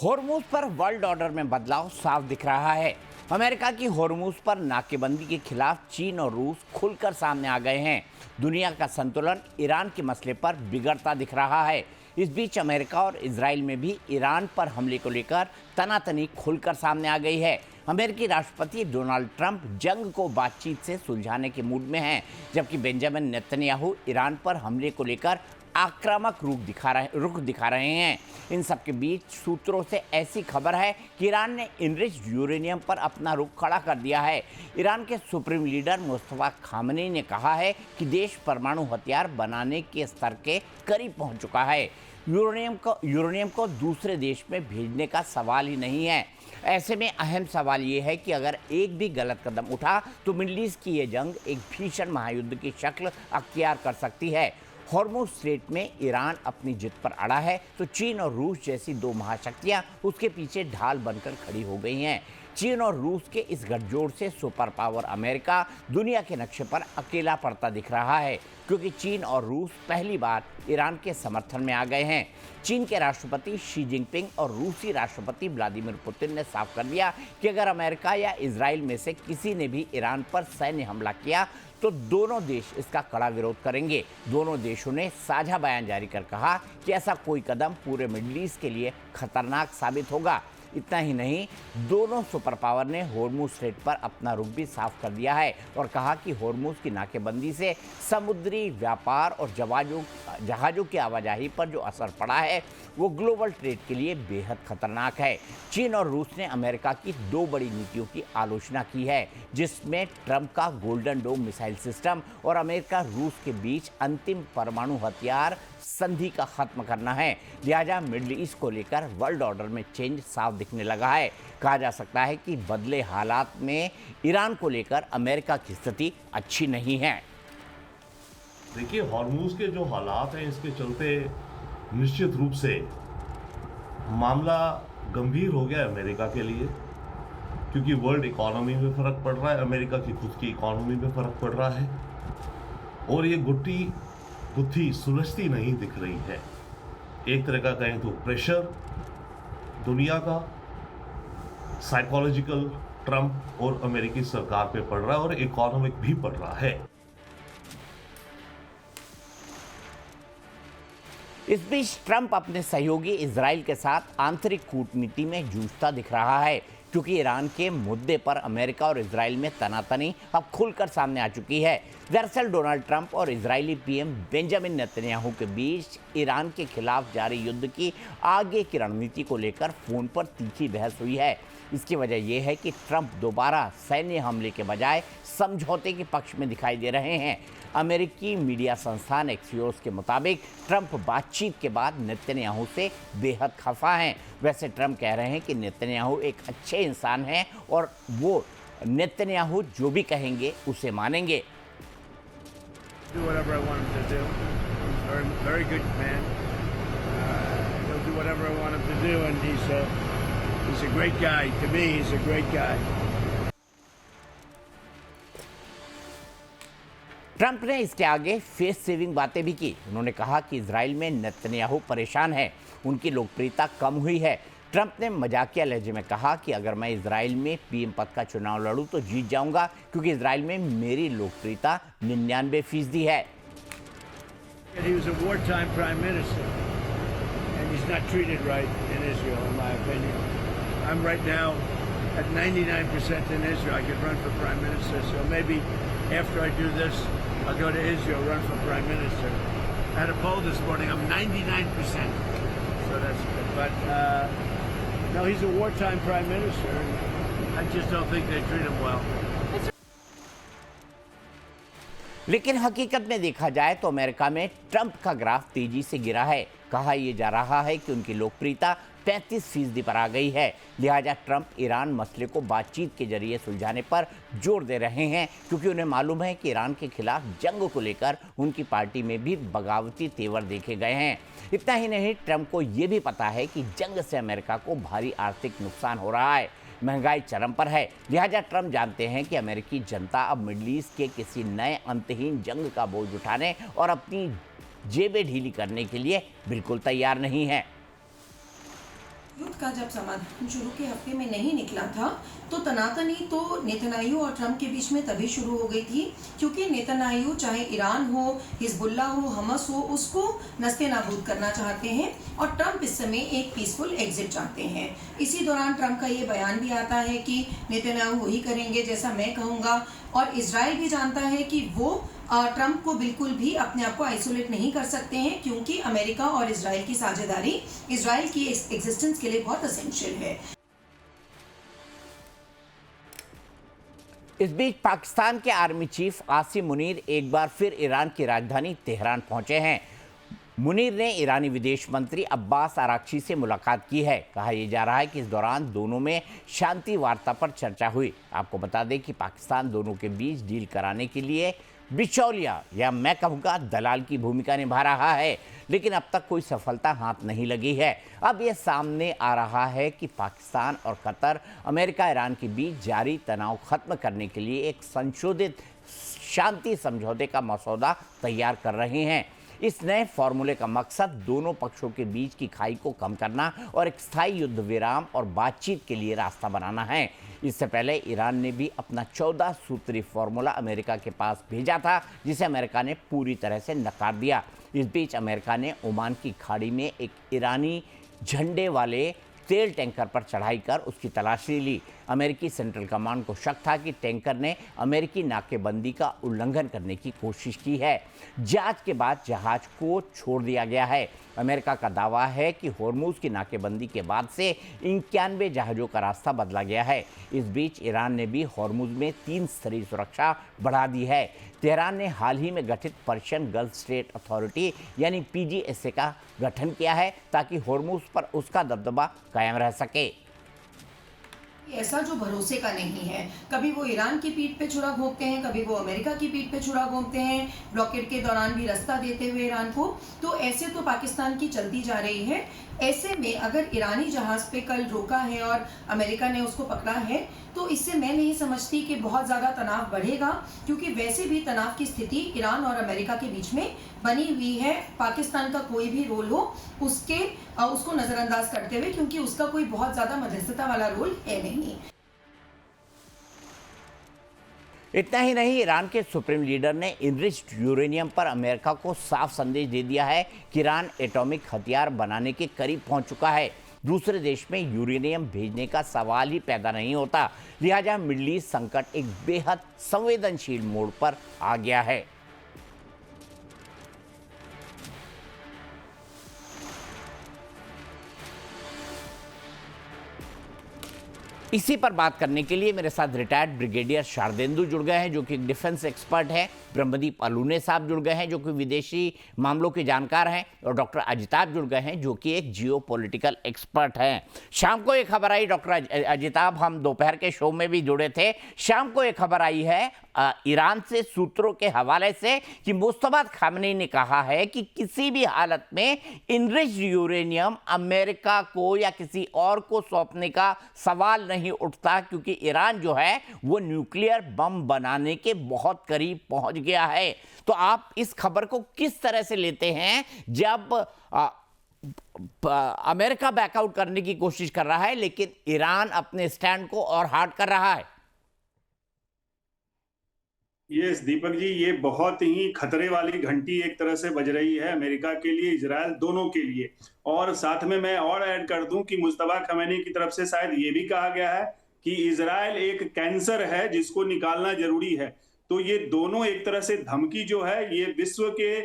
होर्मुज पर world order में बदलाव साफ दिख रहा है। अमेरिका की होर्मुज पर नाकेबंदी के खिलाफ चीन और रूस खुलकर सामने आ गए हैं। दुनिया का संतुलन ईरान के मसले पर बिगड़ता दिख रहा है। इस बीच अमेरिका और इजराइल में भी ईरान पर हमले को लेकर तनातनी खुलकर सामने आ गई है। अमेरिकी राष्ट्रपति डोनाल्ड ट्रंप जंग को बातचीत से सुलझाने के मूड में हैं, जबकि बेंजामिन नेतन्याहू ईरान पर हमले को लेकर आक्रामक रुख दिखा रहे हैं। इन सब के बीच सूत्रों से ऐसी खबर है कि ईरान ने इनरिच्ड यूरेनियम पर अपना रुख खड़ा कर दिया है। ईरान के सुप्रीम लीडर मुस्तफा खामनेई ने कहा है कि देश परमाणु हथियार बनाने के स्तर के करीब पहुंच चुका है। यूरेनियम को दूसरे देश में भेजने का सवाल ही नहीं है। ऐसे में अहम सवाल ये है कि अगर एक भी गलत कदम उठा तो मिडल ईस्ट की ये जंग एक भीषण महायुद्ध की शक्ल अख्तियार कर सकती है। हॉर्मुज स्ट्रेट में ईरान अपनी जिद पर अड़ा है तो चीन और रूस जैसी दो महाशक्तियां उसके पीछे ढाल बनकर खड़ी हो गई हैं। चीन और रूस के इस गठजोड़ से सुपर पावर अमेरिका दुनिया के नक्शे पर अकेला पड़ता दिख रहा है, क्योंकि चीन और रूस पहली बार ईरान के समर्थन में आ गए हैं। चीन के राष्ट्रपति शी जिनपिंग और रूसी राष्ट्रपति व्लादिमीर पुतिन ने साफ कर दिया कि अगर अमेरिका या इजराइल में से किसी ने भी ईरान पर सैन्य हमला किया तो दोनों देश इसका कड़ा विरोध करेंगे। दोनों देशों ने साझा बयान जारी कर कहा कि ऐसा कोई कदम पूरे मिडल ईस्ट के लिए खतरनाक साबित होगा। इतना ही नहीं, दोनों सुपर पावर ने होर्मुज स्ट्रेट पर अपना रुख भी साफ कर दिया है और कहा कि होर्मुज की नाकेबंदी से समुद्री व्यापार और जहाज़ों की आवाजाही पर जो असर पड़ा है वो ग्लोबल ट्रेड के लिए बेहद खतरनाक है। चीन और रूस ने अमेरिका की दो बड़ी नीतियों की आलोचना की है, जिसमें ट्रंप का गोल्डन डोम मिसाइल सिस्टम और अमेरिका रूस के बीच अंतिम परमाणु हथियार संधि का खत्म करना है। लिहाजा मिडल ईस्ट को लेकर वर्ल्ड ऑर्डर में चेंज साफ दिखने लगा है। कहा जा सकता है कि बदले हालात में ईरान को लेकर अमेरिका की स्थिति अच्छी नहीं है। देखिए, हॉर्मुज के जो हालात हैं इसके चलते निश्चित रूप से मामला गंभीर हो गया अमेरिका के लिए, क्योंकि वर्ल्ड इकोनॉमी में फर्क पड़ रहा है, अमेरिका की खुद की इकोनॉमी में फर्क पड़ रहा है और ये गुत्थी सुलझती नहीं दिख रही है। एक तरह का कहें तो प्रेशर दुनिया का साइकोलॉजिकल ट्रंप और अमेरिकी सरकार पे पड़ रहा है और इकोनॉमिक भी पड़ रहा है। इस बीच ट्रंप अपने सहयोगी इजराइल के साथ आंतरिक कूटनीति में जूझता दिख रहा है, क्योंकि ईरान के मुद्दे पर अमेरिका और इजराइल में तनातनी अब खुलकर सामने आ चुकी है। दरअसल डोनाल्ड ट्रंप और इजरायली पीएम बेंजामिन नेतन्याहू के बीच ईरान के खिलाफ जारी युद्ध की आगे की रणनीति को लेकर फोन पर तीखी बहस हुई है। इसकी वजह यह है कि ट्रंप दोबारा सैन्य हमले के बजाय समझौते के पक्ष में दिखाई दे रहे हैं। अमेरिकी मीडिया संस्थान एक्सियोस के मुताबिक ट्रंप बातचीत के बाद नेतन्याहू से बेहद खफा हैं। वैसे ट्रंप कह रहे हैं कि नेतन्याहू एक अच्छे इंसान हैं और वो नेतन्याहू जो भी कहेंगे उसे मानेंगे। Do whatever I want him to do. He's a very good man. He'll do whatever I want him to do, and he's a great guy. To me, he's a great guy. Trump ने इसके आगे face saving बातें भी की। उन्होंने कहा कि Israel में नेतन्याहू परेशान है, उनकी लोकप्रियता कम हुई है। ट्रंप ने मजाकिया लहजे में कहा कि अगर मैं इजराइल में पीएम पद का चुनाव लड़ूं तो जीत जाऊंगा, क्योंकि इजराइल में मेरी लोकप्रियता 99% है। He was a wartime prime minister, and he's not treated right in Israel, in my opinion. I'm right now at 99% in Israel. I could run for prime minister, so maybe after I do this, I'll go to Israel, run for prime minister. I had a poll this morning. I'm 99%, so that's good. But no, he's a wartime prime minister. And I just don't think they treat him well. लेकिन हकीकत में देखा जाए तो America में Trump का graph तेजी से गिरा है। कहा यह जा रहा है कि उनकी लोकप्रियता 35% पर आ गई है। लिहाजा ट्रंप ईरान मसले को बातचीत के जरिए सुलझाने पर जोर दे रहे हैं, क्योंकि उन्हें मालूम है कि ईरान के खिलाफ जंग को लेकर उनकी पार्टी में भी बगावती तेवर देखे गए हैं। इतना ही नहीं, ट्रंप को यह भी पता है कि जंग से अमेरिका को भारी आर्थिक नुकसान हो रहा है, महंगाई चरम पर है। लिहाजा ट्रंप जानते हैं कि अमेरिकी जनता अब मिडल ईस्ट के किसी नए अंतहीन जंग का बोझ उठाने और अपनी जेबें ढीली करने के लिए बिल्कुल तैयार नहीं है। युद्ध का जब समाधान शुरू के हफ्ते में नहीं निकला था तो तनातनी तो नेतन्याहू और ट्रंप के बीच में तभी शुरू हो गई थी, क्योंकि नेतन्याहू चाहे ईरान हो, हिजबुल्ला हो, हमास हो, उसको नस्ते नाबूद करना चाहते हैं और ट्रंप इस समय एक पीसफुल एग्जिट चाहते हैं। इसी दौरान ट्रंप का ये बयान भी आता है कि नेतन्याहू वही करेंगे जैसा मैं कहूँगा, और इजराइल भी जानता है कि वो ट्रंप को बिल्कुल भी अपने आप को आइसोलेट नहीं कर सकते हैं, क्योंकि अमेरिका और इजराइल की साझेदारी इजराइल की एग्जिस्टेंस के लिए बहुत असेंशियल है। इस बीच पाकिस्तान के आर्मी चीफ आसिम मुनीर एक बार फिर ईरान की राजधानी तेहरान पहुंचे हैं। मुनीर ने ईरानी विदेश मंत्री अब्बास आराक्ची से मुलाकात की है। कहा यह जा रहा है कि इस दौरान दोनों में शांति वार्ता पर चर्चा हुई। आपको बता दें कि पाकिस्तान दोनों के बीच डील कराने के लिए बिचौलिया या मैं कहूँगा दलाल की भूमिका निभा रहा है, लेकिन अब तक कोई सफलता हाथ नहीं लगी है। अब यह सामने आ रहा है कि पाकिस्तान और कतर अमेरिका ईरान के बीच जारी तनाव खत्म करने के लिए एक संशोधित शांति समझौते का मसौदा तैयार कर रहे हैं। इस नए फॉर्मूले का मकसद दोनों पक्षों के बीच की खाई को कम करना और एक स्थायी युद्ध विराम और बातचीत के लिए रास्ता बनाना है। इससे पहले ईरान ने भी अपना 14 सूत्री फॉर्मूला अमेरिका के पास भेजा था, जिसे अमेरिका ने पूरी तरह से नकार दिया। इस बीच अमेरिका ने ओमान की खाड़ी में एक ईरानी झंडे वाले तेल टैंकर पर चढ़ाई कर उसकी तलाशी ली। अमेरिकी सेंट्रल कमांड को शक था कि टैंकर ने अमेरिकी नाकेबंदी का उल्लंघन करने की कोशिश की है। जांच के बाद जहाज को छोड़ दिया गया है। अमेरिका का दावा है कि होर्मुज की नाकेबंदी के बाद से 91 जहाज़ों का रास्ता बदला गया है। इस बीच ईरान ने भी होर्मुज में 3 स्तरीय सुरक्षा बढ़ा दी है। तेहरान ने हाल ही में गठित पर्शियन गल्फ स्टेट अथॉरिटी यानी PGSA का गठन किया है, ताकि होर्मुज पर उसका दबदबा कायम रह सके। ऐसा जो भरोसे का नहीं है, कभी वो ईरान की पीठ पे छुरा घोंपते हैं, कभी वो अमेरिका की पीठ पे छुरा घोंपते हैं, ब्लॉकेड के दौरान भी रास्ता देते हुए ईरान को। तो ऐसे तो पाकिस्तान की चलती जा रही है। ऐसे में अगर ईरानी जहाज पे कल रोका है और अमेरिका ने उसको पकड़ा है, तो इससे मैं नहीं समझती कि बहुत ज़्यादा तनाव बढ़ेगा, क्योंकि वैसे भी तनाव की स्थिति ईरान और अमेरिका के बीच में बनी हुई है। पाकिस्तान का कोई भी रोल हो उसको नज़रअंदाज करते हुए, क्योंकि उसका कोई बहुत ज़्यादा मध्यस्थता वाला रोल है नहीं। इतना ही नहीं, ईरान के सुप्रीम लीडर ने इनरिच्ड यूरेनियम पर अमेरिका को साफ संदेश दे दिया है कि ईरान एटॉमिक हथियार बनाने के करीब पहुंच चुका है। दूसरे देश में यूरेनियम भेजने का सवाल ही पैदा नहीं होता। लिहाजा मिडल ईस्ट संकट एक बेहद संवेदनशील मोड़ पर आ गया है। इसी पर बात करने के लिए मेरे साथ रिटायर्ड ब्रिगेडियर शारदेंदु जुड़ गए हैं, जो कि डिफेंस एक्सपर्ट हैं। ब्रह्मदीप अलूने साहब जुड़ गए हैं, जो कि विदेशी मामलों के जानकार हैं। और डॉक्टर अजिताभ जुड़ गए हैं, जो कि एक जियो पॉलिटिकल एक्सपर्ट हैं। शाम को एक खबर आई, डॉक्टर अजिताभ, हम दोपहर के शो में भी जुड़े थे। शाम को एक खबर आई है ईरान से सूत्रों के हवाले से कि मुस्तफा खामनेई ने कहा है कि किसी भी हालत में इनरिच्ड यूरेनियम अमेरिका को या किसी और को सौंपने का सवाल नहीं उठता, क्योंकि ईरान जो है वो न्यूक्लियर बम बनाने के बहुत करीब पहुंच गया है। तो आप इस खबर को किस तरह से लेते हैं, जब अमेरिका बैकआउट करने की कोशिश कर रहा है लेकिन ईरान अपने स्टैंड को और हार्ड कर रहा है? ये दीपक जी, ये बहुत ही खतरे वाली घंटी एक तरह से बज रही है अमेरिका के लिए, इजराइल, दोनों के लिए। और साथ में मैं और ऐड कर दूं कि मुस्तफा खमेनी की तरफ से शायद ये भी कहा गया है कि इजराइल एक कैंसर है जिसको निकालना जरूरी है। तो ये दोनों एक तरह से धमकी जो है, ये विश्व के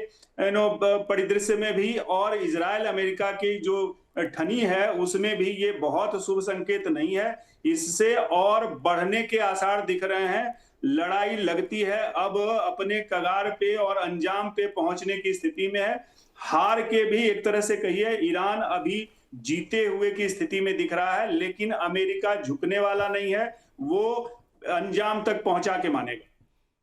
परिदृश्य में भी और इजराइल अमेरिका की जो ठनी है उसमें भी ये बहुत शुभ संकेत नहीं है। इससे और बढ़ने के आसार दिख रहे हैं। लड़ाई लगती है अब अपने कगार पे और अंजाम पे पहुंचने की स्थिति में है। हार के भी एक तरह से कहिए ईरान अभी जीते हुए की स्थिति में दिख रहा है, लेकिन अमेरिका झुकने वाला नहीं है। वो अंजाम तक पहुंचा के मानेगा,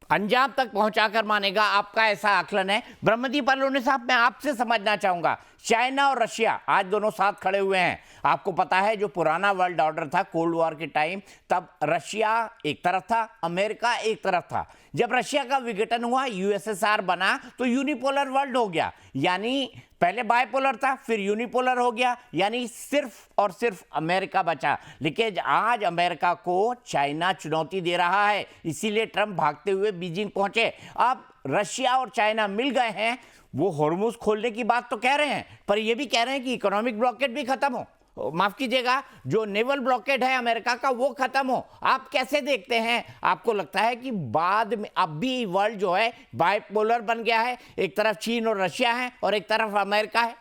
अंजाम तक पहुंचाकर मानेगा, आपका ऐसा आकलन है। ब्रह्मदीप अलूने साहब, मैं आपसे समझना चाहूंगा, चाइना और रशिया आज दोनों साथ खड़े हुए हैं। आपको पता है जो पुराना वर्ल्ड ऑर्डर था कोल्ड वॉर के टाइम, तब रशिया एक तरफ था, अमेरिका एक तरफ था। जब रशिया का विघटन हुआ, यूएसएसआर बना, तो यूनिपोलर वर्ल्ड हो गया। यानी पहले बायपोलर था, फिर यूनिपोलर हो गया, यानी सिर्फ और सिर्फ अमेरिका बचा। लेकिन आज अमेरिका को चाइना चुनौती दे रहा है, इसीलिए ट्रंप भागते हुए बीजिंग पहुंचे। अब रशिया और चाइना मिल गए हैं, वो हॉर्मुज खोलने की बात तो कह रहे हैं, पर ये भी कह रहे हैं कि इकोनॉमिक ब्लॉकेड भी खत्म हो, माफ कीजिएगा, जो नेवल ब्लॉकेड है अमेरिका का वो खत्म हो। आप कैसे देखते हैं? आपको लगता है कि बाद में अब भी वर्ल्ड जो है बाइपोलर बन गया है, एक तरफ चीन और रशिया है और एक तरफ अमेरिका है?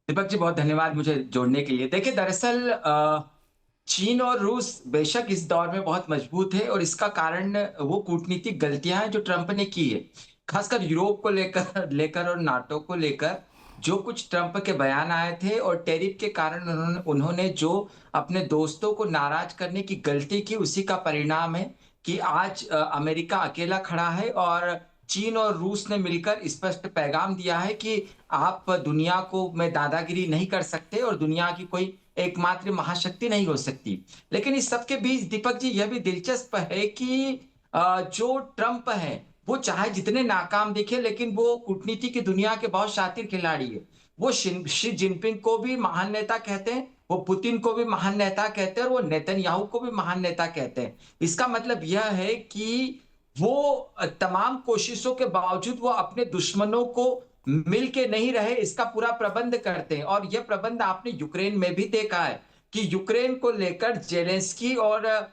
दीपक जी, बहुत धन्यवाद मुझे जोड़ने के लिए। देखिए, दरअसल चीन और रूस बेशक इस दौर में बहुत मजबूत है, और इसका कारण वो कूटनीतिक गलतियां हैं जो ट्रंप ने की है, खासकर यूरोप को लेकर और नाटो को लेकर। जो कुछ ट्रंप के बयान आए थे और टैरिफ के कारण उन्होंने जो अपने दोस्तों को नाराज करने की गलती की, उसी का परिणाम है कि आज अमेरिका अकेला खड़ा है, और चीन और रूस ने मिलकर स्पष्ट पैगाम दिया है कि आप दुनिया को में दादागिरी नहीं कर सकते और दुनिया की कोई एकमात्र महाशक्ति नहीं हो सकती। लेकिन इस सबके बीच दीपक जी, यह भी दिलचस्प है कि जो ट्रंप है वो चाहे जितने नाकाम दिखे, लेकिन वो कूटनीति की दुनिया के बहुत शातिर खिलाड़ी है। वो शी जिनपिंग को भी महान नेता कहते हैं, वो पुतिन को भी महान नेता कहते हैं, और वो नेतन्याहू को भी महान नेता कहते हैं। इसका मतलब यह है कि वो तमाम कोशिशों के बावजूद वो अपने दुश्मनों को मिल के नहीं रहे, इसका पूरा प्रबंध करते हैं। और यह प्रबंध आपने यूक्रेन में भी देखा है कि यूक्रेन को लेकर जेलेंस्की और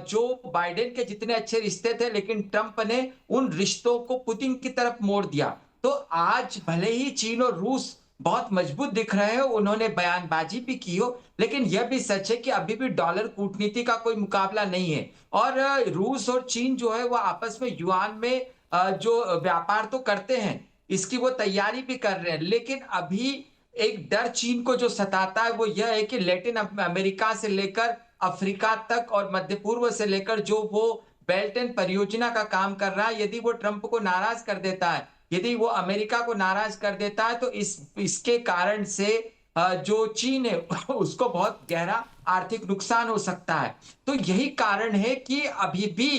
जो बाइडेन के जितने अच्छे रिश्ते थे, लेकिन ट्रंप ने उन रिश्तों को पुतिन की तरफ मोड़ दिया। तो आज भले ही चीन और रूस बहुत मजबूत दिख रहे हो, उन्होंने बयानबाजी भी की हो, लेकिन यह भी सच है कि अभी भी डॉलर कूटनीति का कोई मुकाबला नहीं है। और रूस और चीन जो है वो आपस में युआन में जो व्यापार तो करते हैं, इसकी वो तैयारी भी कर रहे हैं। लेकिन अभी एक डर चीन को जो सताता है वो यह है कि लैटिन अमेरिका से लेकर अफ्रीका तक और मध्य पूर्व से लेकर जो वो बेल्ट एंड परियोजना का काम कर रहा है, यदि वो ट्रंप को नाराज कर देता है, यदि वो अमेरिका को नाराज कर देता है, तो इसके कारण से जो चीन है उसको बहुत गहरा आर्थिक नुकसान हो सकता है। तो यही कारण है कि अभी भी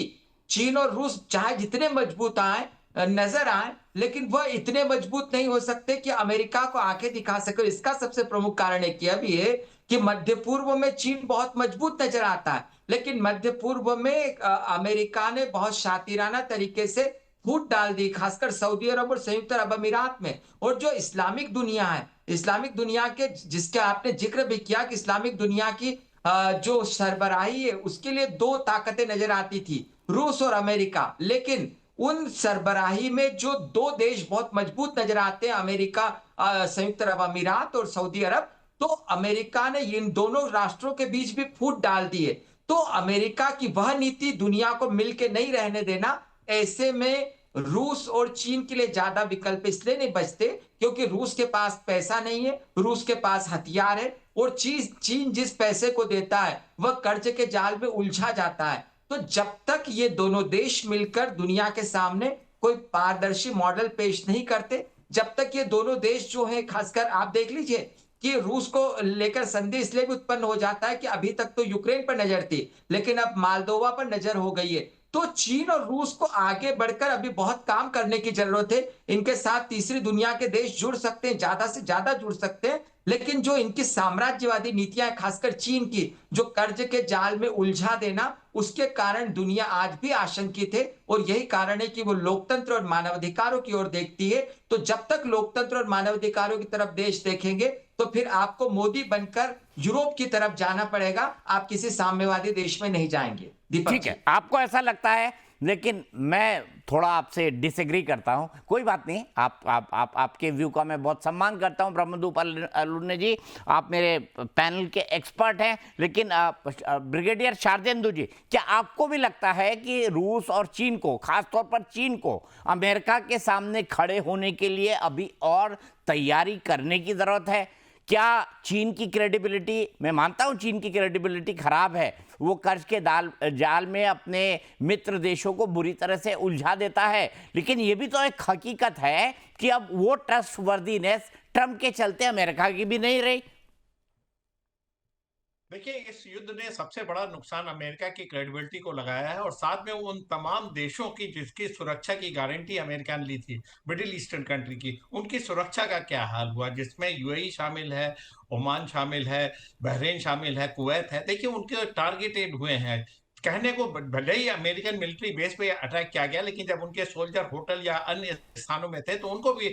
चीन और रूस चाहे जितने मजबूत नजर आए, लेकिन वह इतने मजबूत नहीं हो सकते कि अमेरिका को आंखें दिखा सके। इसका सबसे प्रमुख कारण एक यह भी है कि मध्य पूर्व में चीन बहुत मजबूत नजर आता है, लेकिन मध्य पूर्व में अमेरिका ने बहुत शातिराना तरीके से फूट डाल दी, खासकर सऊदी अरब और संयुक्त अरब अमीरात में। और जो इस्लामिक दुनिया है, इस्लामिक दुनिया के जिसके आपने जिक्र भी किया कि इस्लामिक दुनिया की जो सरबराही है, उसके लिए दो ताकतें नजर आती थी, रूस और अमेरिका। लेकिन उन सरबराही में जो दो देश बहुत मजबूत नजर आते हैं, अमेरिका, संयुक्त अरब अमीरात और सऊदी अरब, तो अमेरिका ने इन दोनों राष्ट्रों के बीच भी फूट डाल दी है। तो अमेरिका की वह नीति दुनिया को मिलके नहीं रहने देना, ऐसे में रूस और चीन के लिए ज्यादा विकल्प इसलिए नहीं बचते क्योंकि रूस के पास पैसा नहीं है, रूस के पास हथियार है, और चीन जिस पैसे को देता है वह कर्ज के जाल में उलझा जाता है। तो जब तक ये दोनों देश मिलकर दुनिया के सामने कोई पारदर्शी मॉडल पेश नहीं करते, जब तक ये दोनों देश जो है, खासकर आप देख लीजिए कि रूस को लेकर संदेह इसलिए भी उत्पन्न हो जाता है कि अभी तक तो यूक्रेन पर नजर थी, लेकिन अब मालदोवा पर नजर हो गई है। तो चीन और रूस को आगे बढ़कर अभी बहुत काम करने की जरूरत है। इनके साथ तीसरी दुनिया के देश जुड़ सकते हैं, ज्यादा से ज्यादा जुड़ सकते हैं, लेकिन जो इनकी साम्राज्यवादी नीतियां, खासकर चीन की जो कर्ज के जाल में उलझा देना, उसके कारण दुनिया आज भी आशंकित है। और यही कारण है कि वो लोकतंत्र और मानवाधिकारों की ओर देखती है। तो जब तक लोकतंत्र और मानवाधिकारों की तरफ देश देखेंगे, तो फिर आपको मोदी बनकर यूरोप की तरफ जाना पड़ेगा, आप किसी साम्यवादी देश में नहीं जाएंगे। दीपक ठीक है, आपको ऐसा लगता है, लेकिन मैं थोड़ा आपसे डिसएग्री करता हूं। कोई बात नहीं, आपके व्यू का मैं बहुत सम्मान करता हूं ब्रह्मदूप अलूने जी, आप मेरे पैनल के एक्सपर्ट हैं। लेकिन ब्रिगेडियर शारदेंदु जी, क्या आपको भी लगता है कि रूस और चीन को, खासतौर पर चीन को, अमेरिका के सामने खड़े होने के लिए अभी और तैयारी करने की जरूरत है? क्या चीन की क्रेडिबिलिटी, मैं मानता हूं चीन की क्रेडिबिलिटी खराब है, वो कर्ज के जाल में अपने मित्र देशों को बुरी तरह से उलझा देता है, लेकिन ये भी तो एक हकीकत है कि अब वो ट्रस्टवर्दीनेस ट्रंप के चलते अमेरिका की भी नहीं रही। देखिए, इस युद्ध ने सबसे बड़ा नुकसान अमेरिका की क्रेडिबिलिटी को लगाया है और साथ में उन तमाम देशों की जिसकी सुरक्षा की गारंटी अमेरिका ने ली थी, मिडिल ईस्टर्न कंट्री की, उनकी सुरक्षा का क्या हाल हुआ, जिसमें यूएई शामिल है, ओमान शामिल है, बहरीन शामिल है, कुवैत है। देखिए, उनके टारगेटेड हुए हैं। कहने को भले ही अमेरिकन मिलिट्री बेस पे अटैक किया गया, लेकिन जब उनके सोल्जर होटल या अन्य स्थानों में थे तो उनको भी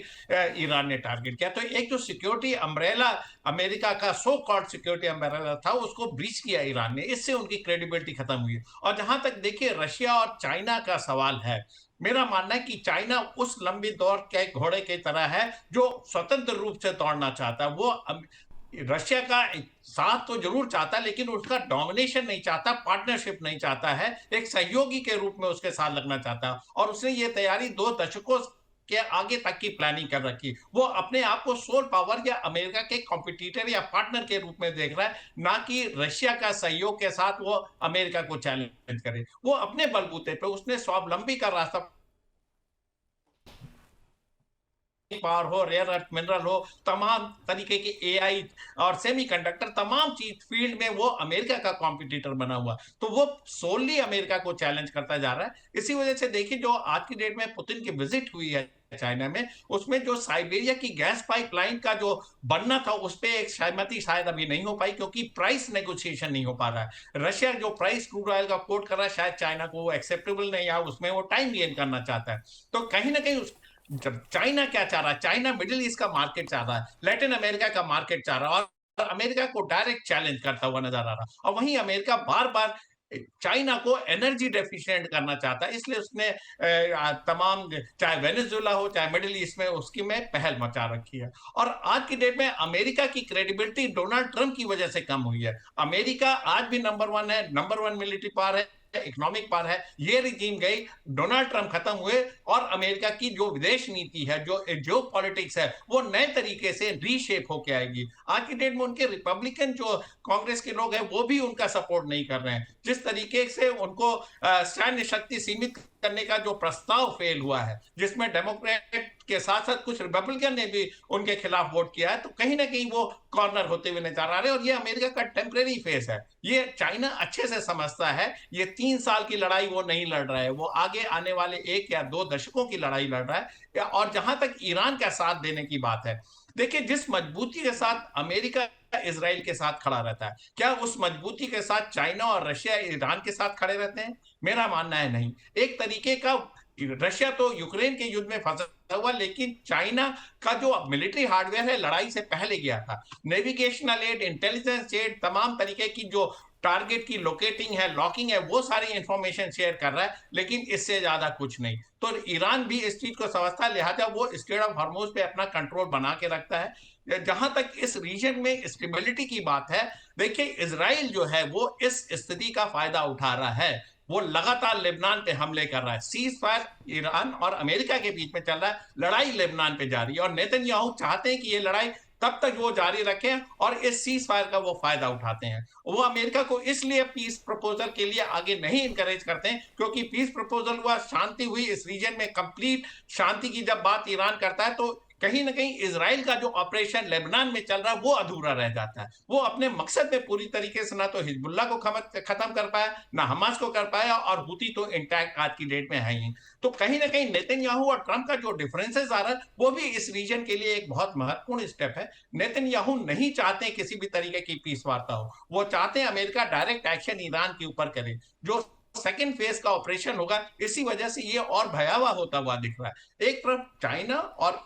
ईरान ने टारगेट किया। तो एक जो सिक्योरिटी अम्ब्रेला अमेरिका का सो कॉल्ड सिक्योरिटी अम्ब्रेला था, उसको ब्रीच किया ईरान ने। इससे उनकी क्रेडिबिलिटी खत्म हुई। और जहां तक देखिए रशिया और चाइना का सवाल है, मेरा मानना है कि चाइना उस लंबी दौड़ के घोड़े की तरह है जो स्वतंत्र रूप से दौड़ना चाहता है। वो रशिया का साथ तो जरूर चाहता है, लेकिन उसका डोमिनेशन नहीं चाहता, पार्टनरशिप नहीं चाहता है, एक सहयोगी के रूप में उसके साथ लगना चाहता है। और उसने ये तैयारी 2 दशकों के आगे तक की प्लानिंग कर रखी। वो अपने आप को सोल पावर या अमेरिका के कॉम्पिटिटर या पार्टनर के रूप में देख रहा है, ना कि रशिया का सहयोग के साथ वो अमेरिका को चैलेंज करे। वो अपने बलबूते पे उसने स्वावलंबी का रास्ता पावर हो, रेयर अर्थ मिनरल हो, तमाम तरीके के एआई और सेमीकंडक्टर, तमाम चीज फील्ड में वो अमेरिका का कॉम्पिटिटर बना हुआ। तो वो सोलली अमेरिका को चैलेंज करता जा रहा है। इसी वजह से देखिए, जो आज की डेट में पुतिन की विजिट हुई है चाइना में, उसमें जो साइबेरिया की गैस पाइपलाइन का जो बनना था, उस पर एक सहमति शायद अभी नहीं हो पाई, क्योंकि प्राइस नेगोशिएशन नहीं हो पा रहा है। रशिया जो प्राइस क्रूड ऑयल का कोट कर रहा है, शायद चाइना को वो एक्सेप्टेबल नहीं है, उसमें वो टाइम गेन करना चाहता है। तो कहीं ना कहीं चाइना क्या चाह रहा है? चाइना मिडिल ईस्ट का मार्केट चाह रहा है, लैटिन अमेरिका का मार्केट चाह रहा है, और अमेरिका को डायरेक्ट चैलेंज करता हुआ नजर आ रहा है। और वहीं अमेरिका बार बार चाइना को एनर्जी डेफिशिएंट करना चाहता है, इसलिए उसने तमाम, चाहे वेनेजुएला हो चाहे मिडिल ईस्ट में, उसकी में पहल मचा रखी है। और आज की डेट में अमेरिका की क्रेडिबिलिटी डोनाल्ड ट्रंप की वजह से कम हुई है। अमेरिका आज भी नंबर 1 है, नंबर 1 मिलिट्री पावर है, इकोनॉमिक पावर है। ये रिजीम गई, डोनाल्ड ट्रंप खत्म हुए, और अमेरिका की जो विदेश नीति है, जो पॉलिटिक्स है, वो नए तरीके से रीशेप होके आएगी। आज की डेट में उनके रिपब्लिकन जो कांग्रेस के लोग हैं, वो भी उनका सपोर्ट नहीं कर रहे हैं। जिस तरीके से उनको सैन्य शक्ति सीमित करने का जो प्रस्ताव फेल हुआ है, जिसमें डेमोक्रेट के साथ साथ कुछ रिपब्लिकन ने भी उनके खिलाफ वोट किया है, तो कहीं ना कहीं वो कॉर्नर होते हुए नजर आ रहे हैं। और ये अमेरिका का टेम्परेरी फेस है, ये चाइना अच्छे से समझता है। ये 3 साल की लड़ाई वो नहीं लड़ रहा है, वो आगे आने वाले 1 या 2 दशकों की लड़ाई लड़ रहा है। और जहां तक ईरान का साथ देने की बात है, देखिए, जिस मजबूती के साथ अमेरिका इजराइल के साथ खड़ा रहता है, क्या उस मजबूती के साथ चाइना और रशिया ईरान के साथ खड़े रहते हैं? मेरा मानना है नहीं। एक तरीके का रशिया तो यूक्रेन के युद्ध में फंसा हुआ, लेकिन चाइना का जो मिलिट्री हार्डवेयर है, लड़ाई से पहले गया था। नेविगेशनल एड, इंटेलिजेंस एड, तमाम तरीके की जो टारगेट की लोकेटिंग है, लॉकिंग है, वो सारी इंफॉर्मेशन शेयर कर रहा है, लेकिन इससे ज्यादा कुछ नहीं। तो ईरान भी इस चीज को समझता है, लिहाजा वो स्ट्रेट ऑफ हॉर्मुज पे अपना कंट्रोल बना के रखता है। जहां तक इस रीजन में स्टेबिलिटी की बात है, देखिए, इजराइल जो है वो इस स्थिति का फायदा उठा रहा है। वो लगातार लेबनान पे हमले कर रहा है। सीज फायर ईरान और अमेरिका के बीच में चल रहा है, लड़ाई लेबनान पे जारी है, और नेतन्याहू चाहते हैं कि ये लड़ाई तब तक वो जारी रखें, और इस सीज फायर का वो फायदा उठाते हैं। वो अमेरिका को इसलिए पीस प्रपोजल के लिए आगे नहीं इंकरेज करते हैं, क्योंकि पीस प्रपोजल हुआ, शांति हुई, इस रीजन में कंप्लीट शांति की जब बात ईरान करता है, तो कहीं ना कहीं इजराइल का जो ऑपरेशन लेबनान में चल रहा है, वो अधूरा रह जाता है। वो अपने मकसद में पूरी तरीके से ना तो हिजबुल्लाह को खत्म कर पाया, ना हमास को कर पाया, और हुती तो इंटैक्ट आज की डेट में है ही। तो कहीं ना कहीं नेतन्याहू और ट्रंप का जो डिफरेंसेस आ रहा है, वो भी इस रीजन के लिए एक बहुत महत्वपूर्ण स्टेप है। नेतन्याहू नहीं चाहते किसी भी तरीके की पीस वार्ता हो, वो चाहते हैं अमेरिका डायरेक्ट एक्शन ईरान के ऊपर करे। जो सेकेंड फेज का ऑपरेशन होगा, इसी वजह से ये और भयावह होता हुआ दिख रहा है। एक तरफ चाइना और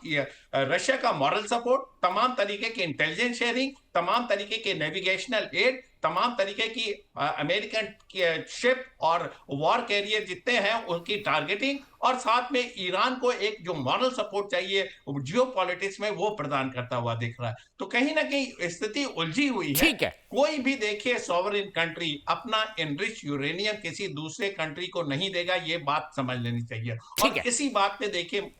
रशिया का मॉरल सपोर्ट, तमाम तरीके की इंटेलिजेंस शेयरिंग, तमाम तरीके के नेविगेशनल एड, तमाम तरीके की अमेरिकन शिप और वॉर कैरियर जितने हैं उनकी टारगेटिंग, और साथ में ईरान को एक जो मॉरल सपोर्ट चाहिए जियो पॉलिटिक्स में, वो प्रदान करता हुआ दिख रहा है। तो कहीं ना कहीं स्थिति उलझी हुई है। ठीक है। कोई भी देखिए सॉवरेन कंट्री अपना एनरिच यूरेनियम किसी दूसरे कंट्री को नहीं देगा, ये बात समझ लेनी चाहिए। और इसी बात पे देखिए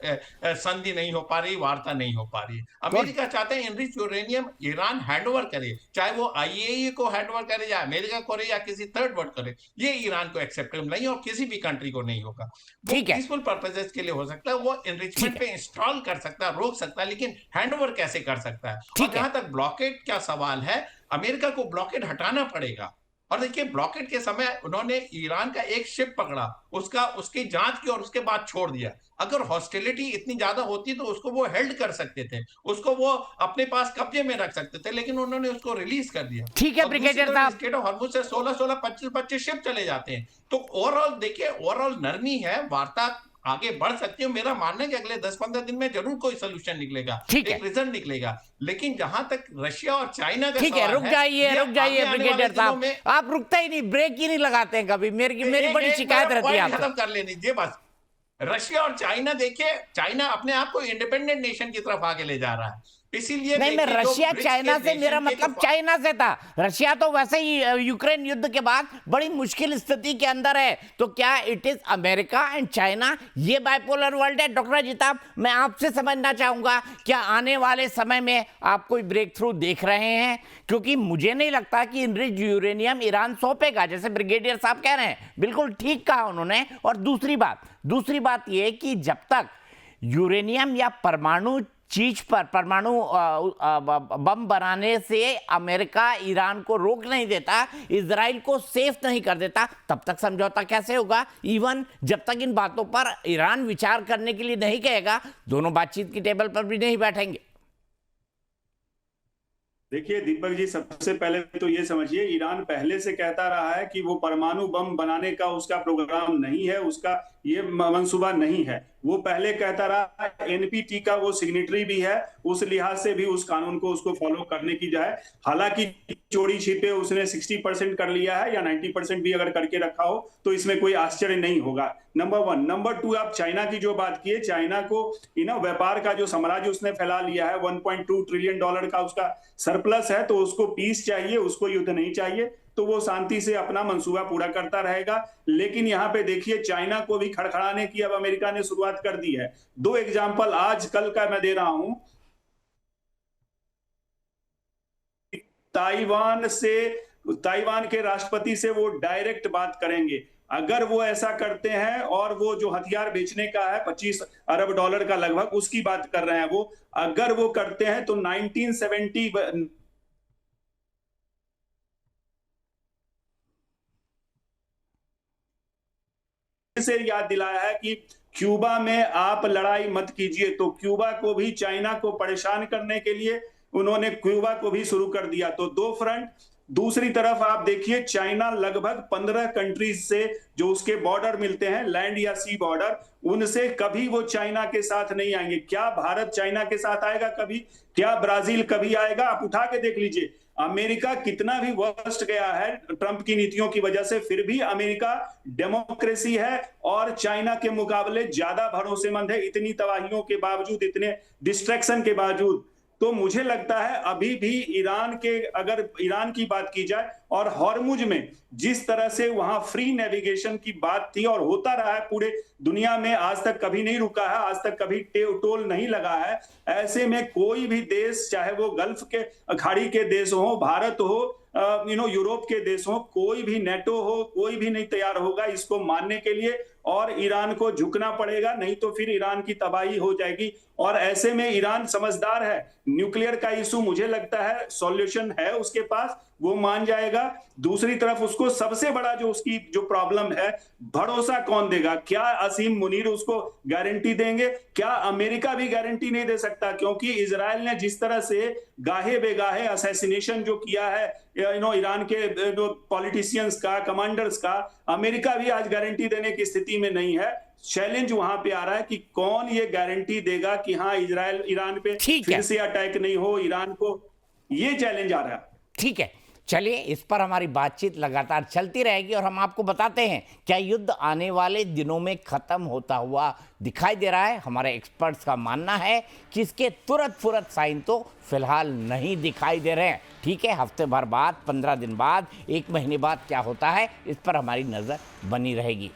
संधि नहीं हो पा रही, वार्ता नहीं हो पा रही। अमेरिका चाहते हैं एनरिच यूरेनियम ईरान हैंडओवर करे, चाहे वो IAEA को हैंडओवर करे या अमेरिका करे या किसी थर्ड वर्ल्ड करे, ये ईरान को एक्सेप्टेबल नहीं और किसी भी कंट्री को नहीं होगा। वो ठीक है। पीसफुल पर्पसेस के लिए हो सकता है, वो एनरिचमेंट पे इंस्टॉल कर सकता है, रोक सकता है, लेकिन हैंडओवर कैसे कर सकता है? ठीक और है। जहां तक ब्लॉकेड का सवाल है, अमेरिका को ब्लॉकेड हटाना पड़ेगा। और देखिए, ब्लॉकेड के समय उन्होंने ईरान का एक शिप पकड़ा, उसकी जांच की और उसके बाद छोड़ दिया। अगर हॉस्टिलिटी इतनी ज्यादा होती तो उसको वो हेल्ड कर सकते थे, उसको वो अपने पास कब्जे में रख सकते थे, लेकिन उन्होंने उसको रिलीज कर दिया। ठीक है और दूसरी ब्रिगेडियर तरफ साहब। स्ट्रेट ऑफ हॉर्मुज से 16 25 शिप चले जाते हैं। तो ओवरऑल देखिए, ओवरऑल नरमी है, वार्ता आगे बढ़ सकती है। मेरा मानना है कि अगले 10-15 दिन में जरूर कोई सोल्यूशन निकलेगा, ठीक है। एक रिजल्ट निकलेगा। लेकिन जहां तक रशिया और चाइना का ठीक है, सवाल रुक है, जाइए ये रुक जाइए आगे आने वाले ब्रिगेडियर दिनों साहब, में आप रुकते ही नहीं, ब्रेक ही नहीं लगाते हैं कभी। मेरी बड़ी एक शिकायत मेरा रहती है पॉइंट आपसे। खत्म कर लेनी दीजिए बस। रशिया और चाइना, देखिए चाइना अपने आप को इंडिपेंडेंट नेशन की तरफ आगे ले जा रहा है, इसीलिए नहीं, मैं देखिए, जो रशिया ब्रिक्स चाइना के से नेशन मेरा के मतलब जो चाइना से था। रशिया तो वैसे ही यूक्रेन युद्ध के बाद बड़ी मुश्किल स्थिति के अंदर है। तो क्या it is America and China, ये बाइपोलर वर्ल्ड है? डॉक्टर अजिताभ, मैं आपसे समझना चाहूंगा, क्या आने वाले समय में आप कोई ब्रेक थ्रू देख रहे हैं? क्योंकि मुझे नहीं लगता कि इनरिच्ड यूरेनियम ईरान सौंपेगा, जैसे ब्रिगेडियर साहब कह रहे हैं। बिल्कुल ठीक कहा उन्होंने। और दूसरी बात ये कि जब तक यूरेनियम या परमाणु चीज पर, परमाणु बम बनाने से अमेरिका ईरान को रोक नहीं देता, इजराइल को सेफ नहीं कर देता, तब तक समझौता कैसे होगा? इवन जब तक इन बातों पर ईरान विचार करने के लिए नहीं कहेगा, दोनों बातचीत की टेबल पर भी नहीं बैठेंगे। देखिए दीपक जी, सबसे पहले तो ये समझिए, ईरान पहले से कहता रहा है कि वो परमाणु बम बनाने का उसका प्रोग्राम नहीं है, उसका ये मंसूबा नहीं है। वो पहले कहता रहा, NPT का वो सिग्नेटरी भी है, उस लिहाज से भी उस कानून को उसको फॉलो करने की जाए। हालांकि चोरी छिपे उसने 60% कर लिया है, या 90% भी अगर करके रखा हो तो इसमें कोई आश्चर्य नहीं होगा। नंबर 1। नंबर 2, आप चाइना की जो बात की है, चाइना को व्यापार का जो साम्राज्य उसने फैला लिया है, $1.2 ट्रिलियन का उसका सरप्लस है, तो उसको पीस चाहिए, उसको युद्ध नहीं चाहिए। तो वो शांति से अपना मंसूबा पूरा करता रहेगा। लेकिन यहाँ पे देखिए, चाइना को भी खड़खड़ाने की अब अमेरिका ने शुरुआत कर दी है। 2 एग्जाम्पल आज कल का मैं दे रहा हूं। ताइवान के राष्ट्रपति से वो डायरेक्ट बात करेंगे। अगर वो ऐसा करते हैं, और वो जो हथियार बेचने का है $25 अरब का लगभग, उसकी बात कर रहे हैं वो, अगर वो करते हैं तो 1970 से याद दिलाया है कि क्यूबा में आप लड़ाई मत कीजिए। तो क्यूबा को भी, चाइना को परेशान करने के लिए उन्होंने क्यूबा को भी शुरू कर दिया। तो 2 फ्रंट। दूसरी तरफ आप देखिए, चाइना लगभग 15 कंट्रीज से जो उसके बॉर्डर मिलते हैं, लैंड या सी बॉर्डर, उनसे कभी वो चाइना के साथ नहीं आएंगे। क्या भारत चाइना के साथ आएगा कभी? क्या ब्राजील कभी आएगा? आप उठा के देख लीजिए। अमेरिका कितना भी वर्स्ट गया है ट्रंप की नीतियों की वजह से, फिर भी अमेरिका डेमोक्रेसी है और चाइना के मुकाबले ज्यादा भरोसेमंद है, इतनी तबाहियों के बावजूद, इतने डिस्ट्रैक्शन के बावजूद। तो मुझे लगता है अभी भी अगर ईरान की बात की जाए, और हॉर्मुज में जिस तरह से वहां फ्री नेविगेशन की बात थी, और होता रहा है पूरे दुनिया में, आज तक कभी नहीं रुका है, आज तक कभी टोल नहीं लगा है। ऐसे में कोई भी देश, चाहे वो गल्फ के खाड़ी के देश हो, भारत हो, यूरोप के देश हो, कोई भी, नेटो हो, कोई भी नहीं तैयार होगा इसको मानने के लिए, और ईरान को झुकना पड़ेगा, नहीं तो फिर ईरान की तबाही हो जाएगी। और ऐसे में ईरान समझदार है, न्यूक्लियर का इशू मुझे लगता है सॉल्यूशन है उसके पास, वो मान जाएगा। दूसरी तरफ उसको सबसे बड़ा जो उसकी जो प्रॉब्लम है, भरोसा कौन देगा? क्या असीम मुनीर उसको गारंटी देंगे? क्या अमेरिका भी गारंटी नहीं दे सकता? क्योंकि इजराइल ने जिस तरह से गाहे बेगाहे असैसिनेशन जो किया है ईरान के पॉलिटिशियंस का, कमांडर्स का, अमेरिका भी आज गारंटी देने की स्थिति में नहीं है। चैलेंज वहां पे आ रहा है कि कौन ये गारंटी देगा कि हाँ, इजराइल ईरान पे फिर से अटैक नहीं हो, ईरान को, ये चैलेंज आ रहा है। ठीक है, चलिए इस पर हमारी बातचीत लगातार चलती रहेगी और हम आपको बताते हैं क्या युद्ध आने वाले दिनों में खत्म होता हुआ दिखाई दे रहा है। हमारे एक्सपर्ट्स का मानना है कि इसके तुरंत साइन तो फिलहाल नहीं दिखाई दे रहे हैं। ठीक है, हफ्ते भर बाद, 15 दिन बाद, 1 महीने बाद क्या होता है, इस पर हमारी नज़र बनी रहेगी।